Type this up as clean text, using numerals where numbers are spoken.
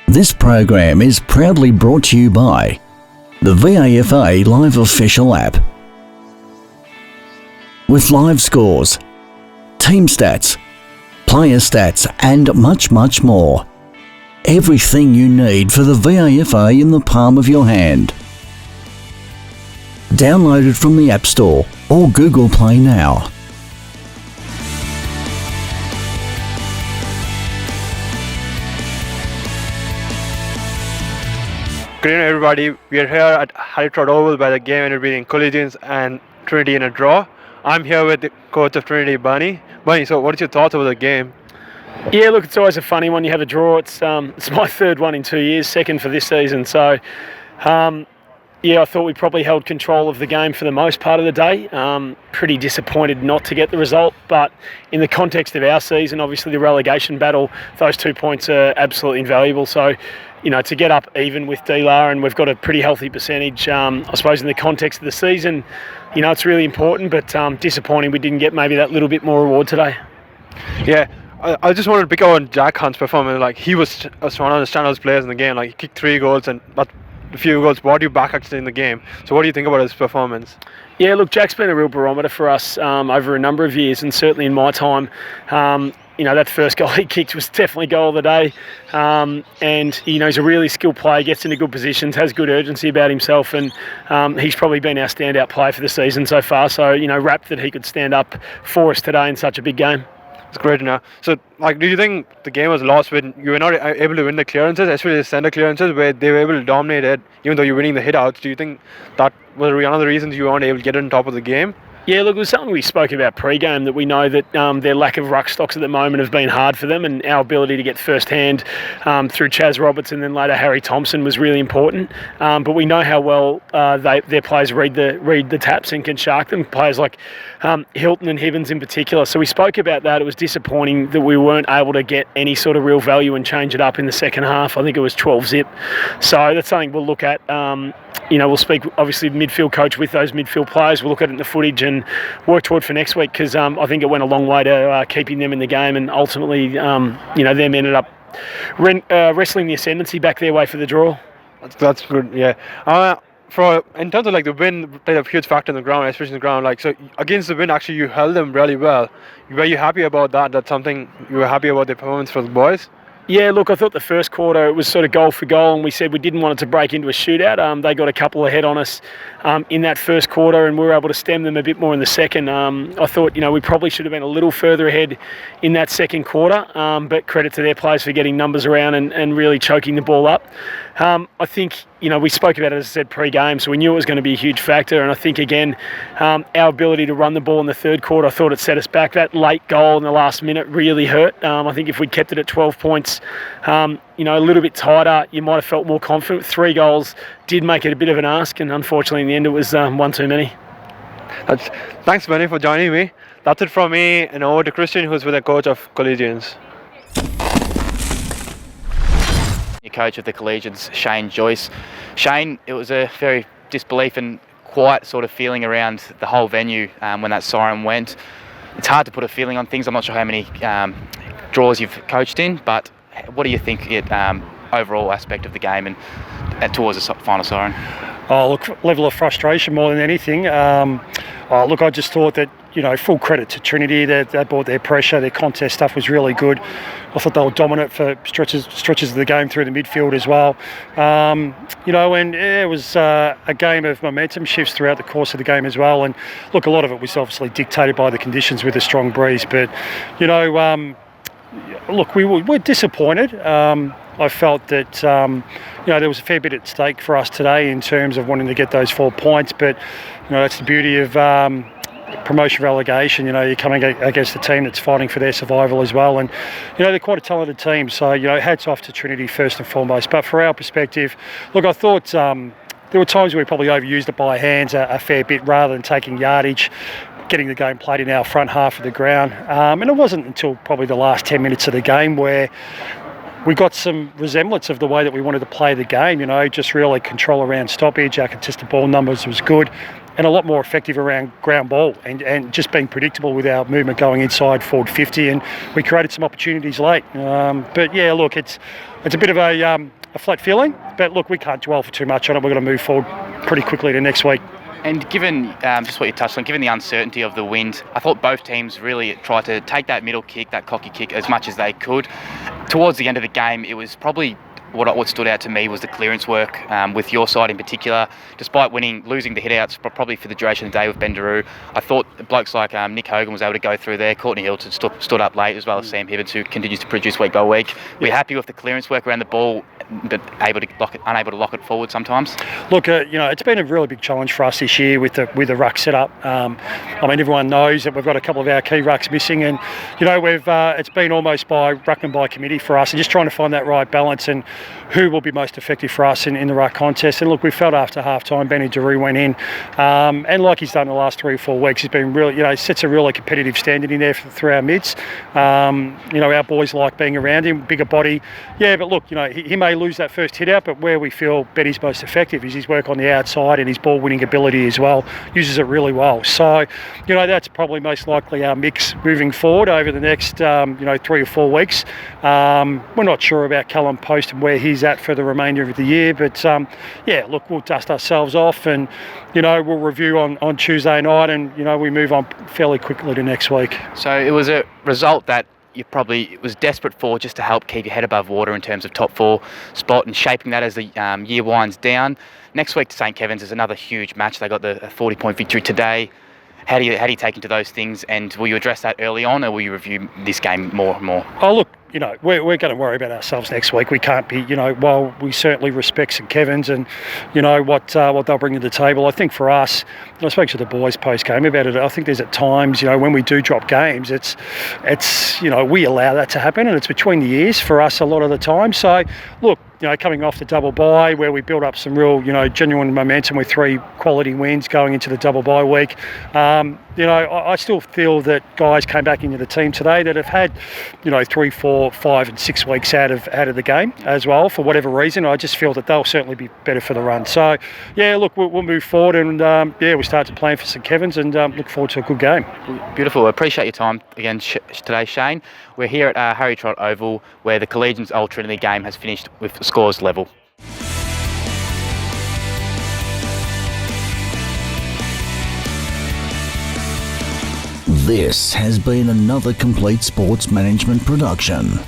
This program is proudly brought to you by the VAFA Live Official app. With live scores, team stats, player stats and much more. Everything you need for the VAFA in the palm of your hand. Download it from the App Store or Google Play now. Good evening, everybody. We are here at Halitrod Oval by the game ended between Collegians and Trinity in a draw. I'm here with the coach of Trinity, Bunny. Bunny, so what's your thoughts about the game? Yeah, look, it's always a funny one. You have a draw. It's my third one in 2 years, second for this season. So, yeah, I thought we probably held control of the game for the most part of the day. Pretty disappointed not to get the result, but in the context of our season, obviously the relegation battle, those 2 points are absolutely invaluable. So, you know, to get up even with D-Lar, and we've got a pretty healthy percentage, I suppose in the context of the season, you know, it's really important, but disappointing we didn't get maybe that little bit more reward today. Yeah, I just wanted to pick up on Jack Hunt's performance. Like, I was one of the standout players in the game. Like, he kicked 3 goals, and but a few goals brought you back actually in the game. So what do you think about his performance? Yeah, look, Jack's been a real barometer for us over a number of years, and certainly in my time, you know, that first goal he kicked was definitely goal of the day. And, you know, he's a really skilled player, gets into good positions, has good urgency about himself, and he's probably been our standout player for the season so far. So, you know, rapt that he could stand up for us today in such a big game. It's great to know. So, like, do you think the game was lost when you were not able to win the clearances, especially the centre clearances, where they were able to dominate it, even though you're winning the hit-outs? Do you think that was one of the reasons you weren't able to get on top of the game? Yeah, look, it was something we spoke about pre-game, that we know that their lack of ruck stocks at the moment have been hard for them, and our ability to get first-hand through Chaz Roberts and then later Harry Thompson was really important. But we know how well their players read the taps and can shark them, players like Hilton and Hibbins in particular. So we spoke about that. It was disappointing that we weren't able to get any sort of real value and change it up in the second half. I think it was 12-zip. So that's something we'll look at. You know, we'll speak, obviously, midfield coach with those midfield players. We'll look at it in the footage and work toward for next week, because I think it went a long way to keeping them in the game, and ultimately, you know, them ended up wrestling the ascendancy back their way for the draw. That's good, yeah. In terms of like the win, played a huge factor in the ground, especially in the ground. Like, so against the win, actually, you held them really well. Were you happy about that? That's something you were happy about the performance for the boys? Yeah, look, I thought the first quarter it was sort of goal for goal, and we said we didn't want it to break into a shootout. They got a couple ahead on us in that first quarter, and we were able to stem them a bit more in the second. I thought, you know, we probably should have been a little further ahead in that second quarter, but credit to their players for getting numbers around and really choking the ball up. I think, you know, we spoke about it, as I said, pre-game, so we knew it was going to be a huge factor, and I think, again, our ability to run the ball in the third quarter, I thought it set us back. That late goal in the last minute really hurt. I think if we'd kept it at 12 points, you know, a little bit tighter, you might have felt more confident. 3 goals did make it a bit of an ask, and unfortunately in the end it was one too many. Thanks, Benny, for joining me. That's it from me, and over to Christian, who's with the coach of Collegians. Coach of the Collegians, Shane Joyce. Shane, it was a very disbelief and quiet sort of feeling around the whole venue when that siren went. It's hard to put a feeling on things. I'm not sure how many draws you've coached in, but what do you think overall aspect of the game and towards the final siren? Oh, look, level of frustration more than anything. Look, I just thought that, you know, full credit to Trinity. They brought their pressure. Their contest stuff was really good. I thought they were dominant for stretches of the game through the midfield as well. You know, and it was a game of momentum shifts throughout the course of the game as well. And look, a lot of it was obviously dictated by the conditions with a strong breeze. But, you know, look, we're disappointed. I felt that, you know, there was a fair bit at stake for us today in terms of wanting to get those 4 points. But, you know, that's the beauty of promotion relegation. You know, you're coming against a team that's fighting for their survival as well, and you know, they're quite a talented team, so you know, hats off to Trinity first and foremost. But for our perspective, look, I thought there were times where we probably overused it by hands a fair bit rather than taking yardage, getting the game played in our front half of the ground, and it wasn't until probably the last 10 minutes of the game where we got some resemblance of the way that we wanted to play the game, just really control around stoppage. Our contested ball numbers was good and a lot more effective around ground ball and just being predictable with our movement going inside forward 50, and we created some opportunities late. But yeah, look, it's a bit of a flat feeling, but look, we can't dwell for too much on it. We're going to move forward pretty quickly to next week. And given just what you touched on, given the uncertainty of the wind, I thought both teams really tried to take that middle kick, that cocky kick, as much as they could. Towards the end of the game, it was probably what stood out to me was the clearance work with your side in particular. Despite losing the hit-outs probably for the duration of the day with Ben Daru, I thought blokes like Nick Hogan was able to go through there. Courtney Hilton stood up late, as well as Sam Hibbins, who continues to produce week by week. We're happy with the clearance work around the ball, but unable to lock it forward sometimes. Look, it's been a really big challenge for us this year with the ruck setup. Everyone knows that we've got a couple of our key rucks missing, and it's been almost by ruckman by committee for us, and just trying to find that right balance and who will be most effective for us in the ruck contest. And look, we felt after half time Benny Daru went in, and like he's done the last 3 or 4 weeks, he's been really, sets a really competitive standard in there through our mids. Our boys like being around him, bigger body. Yeah, but look, he may lose that first hit out, but where we feel Benny's most effective is his work on the outside and his ball winning ability as well. Uses it really well. So, that's probably most likely our mix moving forward over the next 3 or 4 weeks. We're not sure about Callum Post and where he's at for the remainder of the year, but look, we'll dust ourselves off and we'll review on Tuesday night, and we move on fairly quickly to next week. So it was a result that you probably was desperate for, just to help keep your head above water in terms of top 4 spot and shaping that as the year winds down. Next week to St Kevin's is another huge match. They got the 40-point victory today. How do you take into those things, and will you address that early on, or will you review this game more and more? Oh, look, we're going to worry about ourselves next week. We can't be, while we certainly respect St Kevin's and, what they'll bring to the table. I think for us, I spoke to the boys post-game about it. I think there's at times, when we do drop games, it's we allow that to happen, and it's between the ears for us a lot of the time. So, look, coming off the double bye where we built up some real, genuine momentum with 3 quality wins going into the double bye week. I still feel that guys came back into the team today that have had, 3, 4, 5 and 6 weeks out of the game as well, for whatever reason. I just feel that they'll certainly be better for the run. So, yeah, look, we'll move forward, and we start to plan for St Kevin's, and look forward to a good game. Beautiful. I appreciate your time again today, Shane. We're here at Harry Trott Oval, where the Collegians Old Trinity game has finished with scores level. This has been another Complete Sports Management production.